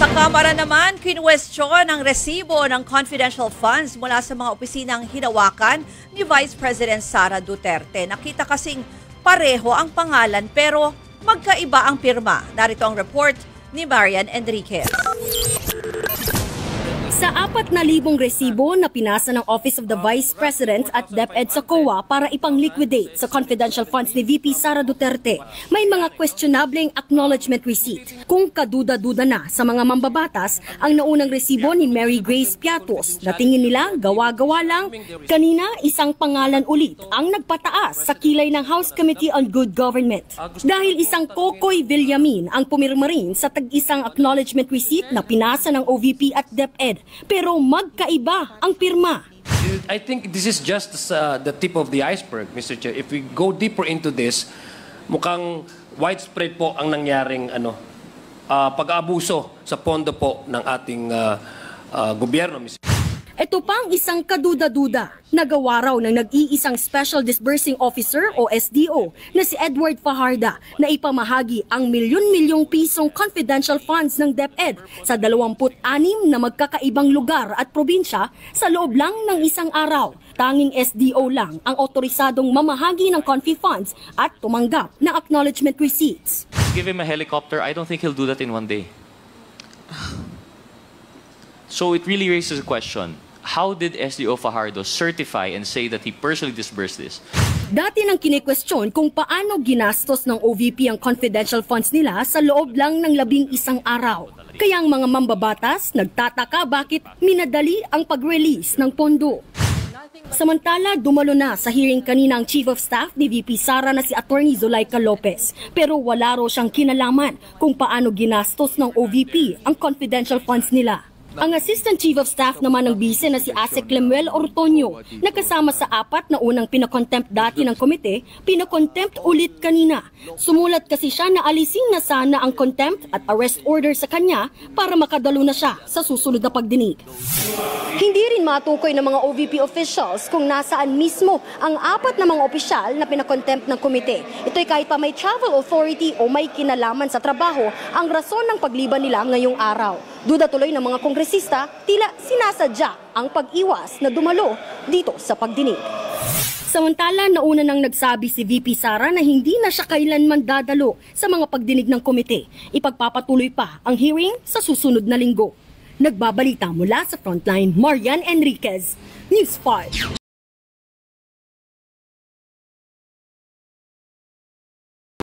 Sa Kamara naman, kinwestiyon ang resibo ng confidential funds mula sa mga opisinang hinawakan ni Vice President Sara Duterte. Nakita kasing pareho ang pangalan pero magkaiba ang pirma. Narito ang report ni Marian Enriquez. Sa 4,000 resibo na pinasa ng Office of the Vice President at DepEd sa COA para ipang-liquidate sa confidential funds ni VP Sara Duterte, may mga questionableng acknowledgement receipt. Kung kaduda-duda na sa mga mambabatas ang naunang resibo ni Mary Grace Piatos na tingin nila gawa-gawa lang, kanina isang pangalan ulit ang nagpataas sa kilay ng House Committee on Good Government. Dahil isang Kokoy Villamin ang pumirma rin sa tag-isang acknowledgement receipt na pinasa ng OVP at DepEd. Pero magkaiba ang pirma. I think this is just the tip of the iceberg, Mr. Chair. If we go deeper into this, mukhang widespread po ang nangyaring pag-aabuso sa pondo po ng ating gobyerno, Mr. Ito pang isang kaduda-duda. Nagawa raw ng nag-iisang Special Disbursing Officer o SDO na si Edward Fajarda na ipamahagi ang milyon-milyong pisong confidential funds ng DepEd sa 26 na magkakaibang lugar at probinsya sa loob lang ng isang araw. Tanging SDO lang ang otorisadong mamahagi ng confi funds at tumanggap ng acknowledgement receipts. Give him a helicopter, I don't think he'll do that in one day. So it really raises a question. How did SDO Fajardo certify and say that he personally disbursed this? Dati nang kine-question kung paano ginastos ng OVP ang confidential funds nila sa loob lang ng 11 araw. Kaya ang mga mambabatas nagtataka bakit minadali ang pag-release ng pondo. Samantala, dumalo na sa hearing kanina ang Chief of Staff ni VP Sara na si Attorney Zulaika Lopez. Pero wala raw siyang kinalaman kung paano ginastos ng OVP ang confidential funds nila. Ang Assistant Chief of Staff naman ng bise na si Asek Lemuel Ortonio, na kasama sa 4 na unang pinakontempt dati ng komite, pinakontempt ulit kanina. Sumulat kasi siya na alisin na sana ang contempt at arrest order sa kanya para makadalo na siya sa susunod na pagdinig. Hindi rin matukoy ng mga OVP officials kung nasaan mismo ang 4 na mga opisyal na pinakontempt ng komite. Ito'y kahit pa may travel authority o may kinalaman sa trabaho ang rason ng pagliban nila ngayong araw. Duda tuloy ng mga kongresista, tila sinasadya ang pag-iwas na dumalo dito sa pagdinig. Samantala, nauna nang nagsabi si VP Sara na hindi na siya kailanman dadalo sa mga pagdinig ng komite. Ipagpapatuloy pa ang hearing sa susunod na linggo. Nagbabalita mula sa Frontline, Marian Enriquez, News 5.